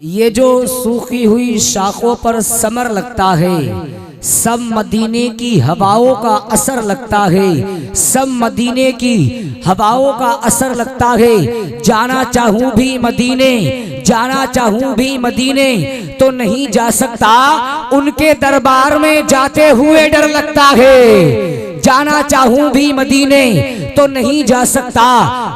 ये जो सूखी हुई शाखों पर समर लगता है, सब मदीने की हवाओं का असर लगता है, सब मदीने की हवाओं का असर लगता है। जाना चाहूं भी मदीने, जाना चाहूं भी मदीने, तो नहीं जा सकता, उनके दरबार में जाते हुए डर लगता है। जाना चाहूं भी मदीने तो नहीं जा सकता,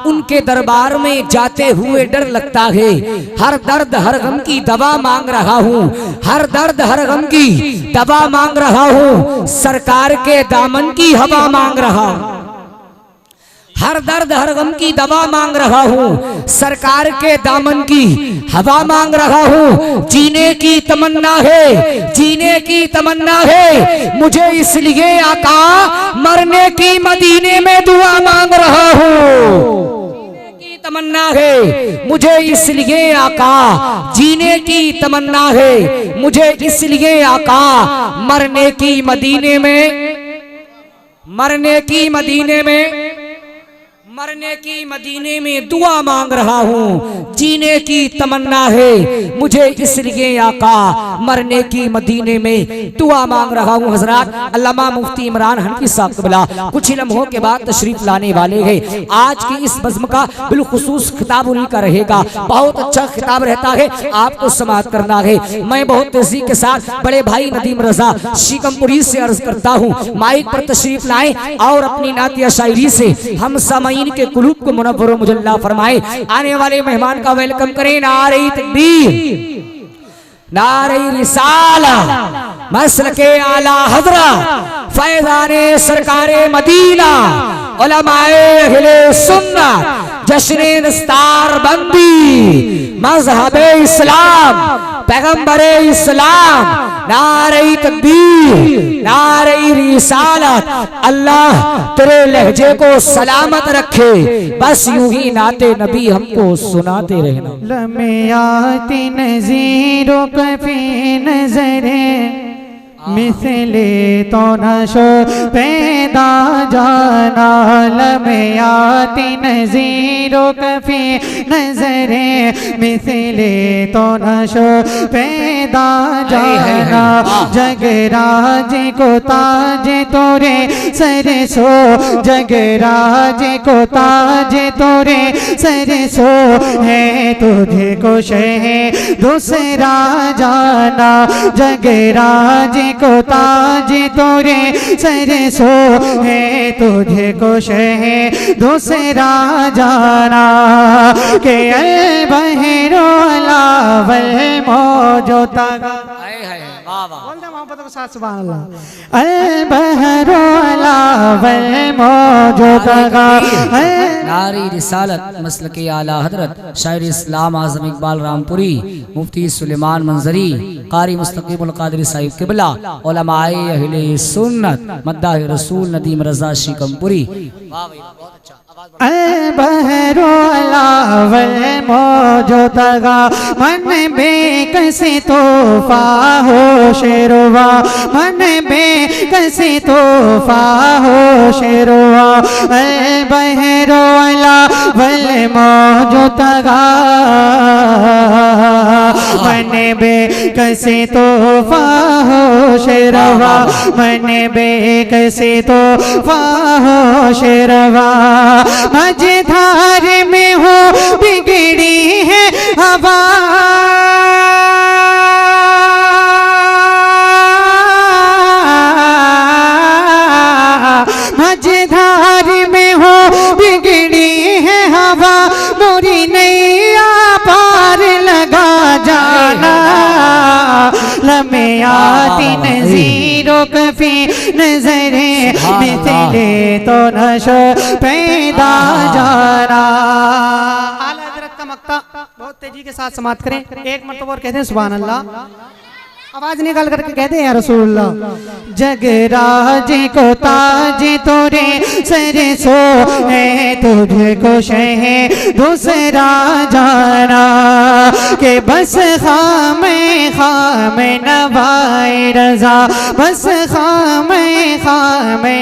उनके दरबार में जाते हुए डर लगता है। हर दर्द हर गम की दवा मांग रहा हूँ, हर दर्द हर गम की दवा मांग रहा हूँ, सरकार के दामन की हवा मांग रहा हूँ। हर दर्द हर गम की दवा मांग रहा हूँ, सरकार के दामन की हवा मांग रहा हूँ। जीने की तमन्ना है, जीने की तमन्ना है मुझे, इसलिए आका मरने की मदीने में दुआ मांग रहा हूँ। जीने की तमन्ना है मुझे, इसलिए आका जीने की तमन्ना है मुझे, इसलिए आका मरने की मदीने में, मरने की मदीने में, मरने की मदीने में दुआ मांग रहा हूँ। जीने की तमन्ना है मुझे, इसलिए आका मरने की मदीने में दुआ मांग रहा हूँ। हजरात, अल्लामा मुफ्ती इमरान हनफी साहब क़िबला कुछ ही लम्हों के बाद तशरीफ लाने वाले हैं। आज की इस बज़्म का बिलखुसूस खिताब उन्हीं का रहेगा। बहुत अच्छा खिताब रहता है, आपको समाअत करना है। मैं बहुत तेजी के साथ बड़े भाई नदीम रजा शिकमपुरी से अर्ज करता हूँ, माइक पर तशरीफ लाएं और अपनी नातिया शायरी से हम सामईन के कुलूब को मुनव्वर मुजल्ला फरमाए। आने वाले मेहमान का वेलकम करें। नारे तकबीर, नारे रिसाला, मसलके आला हज़रा, फैज़ाने सरकारे मदीना, उलमाए अहले सुन्नत, जश्ने दस्तार बंदी, मज़हबे इस्लाम, पैगंबरे इस्लाम, नारे तकबीर, नारे रिसालत। अल्लाह तेरे लहजे को सलामत रखे, बस यूं ही नाते नबी हमको सुनाते रहना। लम्याती नज़ीरो कफ़ी नज़रे, मिसले तो नशो पैदा जाना। लम्याती नज़ीरो कफ़ी नज़रे, मिसले तो नशो पैदा जाना। जगराज को ताज तोरे सरसो, जगराज को ताज तोरे सरसो, है तुझे को शह दूसरा जाना। जगराज को ताज तोरे सरसो, है तुझे को शह दूसरा जाना। के बहरो लावल मौजो तगा, बोल दे मोहब्बत के साथ सुभान अल्लाह। अल बहरो लावल मौजो तगा, नारी रिसालत मसलके आला हजरत शायर इस्लाम आज़म इकबाल रामपुरी, मुफ्ती सुलेमान मंजरी, कारी मुस्तकीमुल कादिर साहिब क़िबला, उलमाए अहले सुन्नत, मद्दाह रसूल नदीम रजा शिकमपुरी। बहरो लावल मौजो तगा, मन बेकसी तोहफा हो शेरवा, मन बेकसी तोहफा हो शेरवा। बहरो लावल मौजो तगा, मन बेकसी तोहफा हो शेरवा, मन बेकसी तोहफा हो शेरवा। मझधार में हो बिगड़ी है हवा, मझधार में हो बिगड़ी है हवा, मोरी नैया पार लगा जाना। लम्याती नज़ीरो कफ़ी नज़रे, मिसले तो नशो पैदा जाना। आला हज़रत का मक्ता बहुत तेजी के साथ समाप्त करें। एक मरतबा और कहते हैं सुभान अल्लाह। आवाज निकाल करके कहते हैं या रसूलुल्लाह। जगराज को ताज तोरे सर सो है तुझको शह दूसरा जाना के बस खाम नवाए रजा बस खाम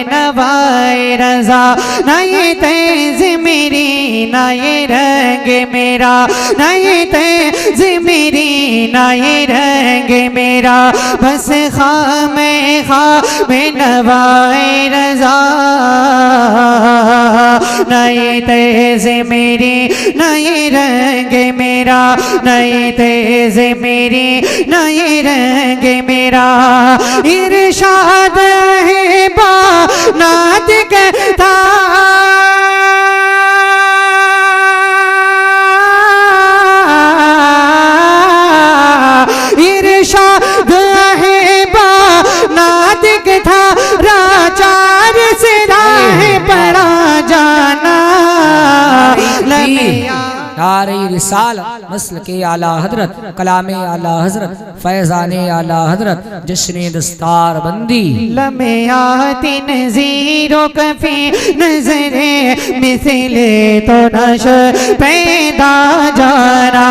नवाए रजा ना ये तेज मेरी ना ये रंग मेरा ना ये तेज मेरी ना ये रंग मेरा बस खाम नवाए रजा नए तेज मेरी नए रंग मेरा नए तेज मेरी नए रंग मेरा इरशाद है बानात कहता इरशाद है बानात था राचार से राह पड़ा जाना नारे रिसाल मसल के आला हजरत कलामे आला हजरत फैजाने आला हजरत जश्न दस्तार बंदी लम्हाती नज़ीरों कफी नजरे मिसले तो नश पैदा जाना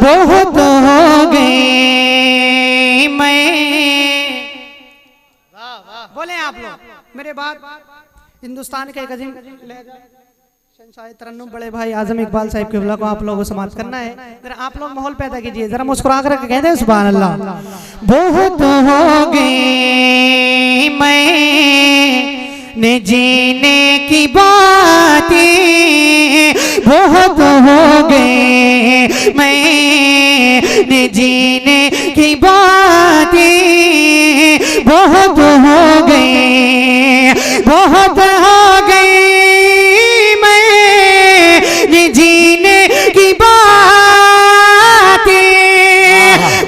बहुत हो गई मैं। बोले आप लोग मेरे बाद हिंदुस्तान के एक अजीम शायद तरन्नुम बड़े भाई आजम इकबाल साहब के को आप लोगों को समाप्त करना है। जरा आप लोग माहौल पैदा कीजिए, जरा मुस्कुरा कर कहते हैं सुभान अल्लाह। बहुत हो गई मैंने जीने की बातें बहुत हो गई मैंने जीने की बातें बहुत हो गई बहुत हो गई जीने की बातें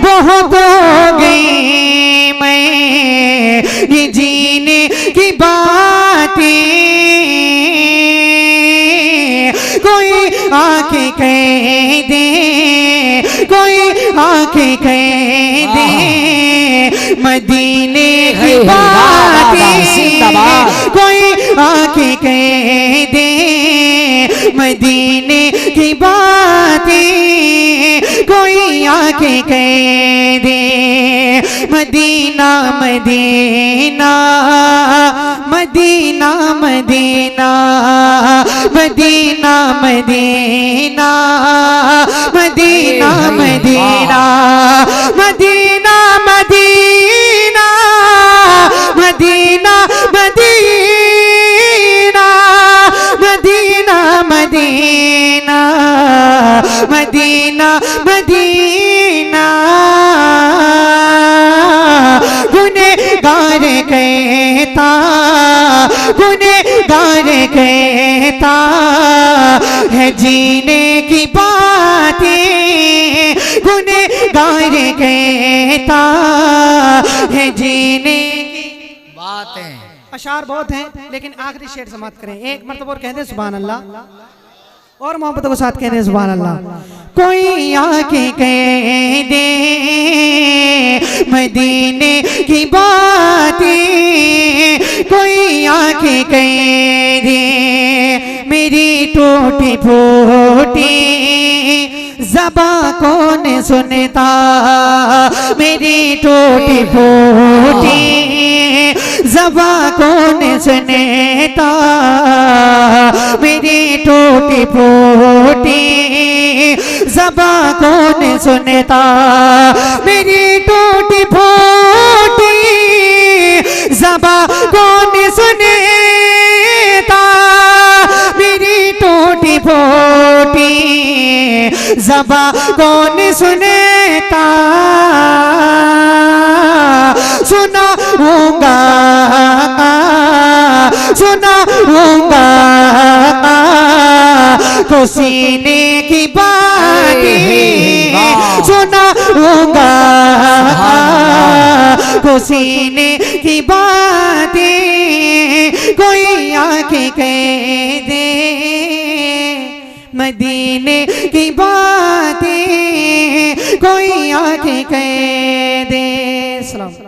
बहुत हो गई मैं जीने की बातें कोई आके कह दे कोई आके कह दे मदीने की बातें कोई आके कह दे मदीने की बातें कोई आके कह दे Madina Madina Madina Madina Madina Madina Madina Madina Madina Madina Madina Madina Madina Madina Madina गुनहगार कहता गुनहगार कहता है जीने की बातें गुनहगार कहता है जीने की बातें। अशार बहुत हैं लेकिन आखिरी शेर समाप्त करें एक मर्तबा और कहते हैं सुभान अल्लाह और मोहब्बत के साथ कहते हैं सुभान अल्लाह। कोई आके कह दे मदीने की बातें कोई आके कह दे मेरी टूटी फूटी ज़बां कौन सुनता मेरी टूटी फूटी ज़बां कौन सुनता मेरी टूटी फूटी ज़बां कौन सुनता मेरी टूटी फूटी ज़बां कौन सुनता मेरी टूटी फूटी ज़बां कौन सुनता सुनाऊंगा सुनाऊंगा को सीने की बातें सुनाऊंगा को सीने की बातें कोई आके कह दे मदीने की बातें कोई आके थी कह दे। सलाम।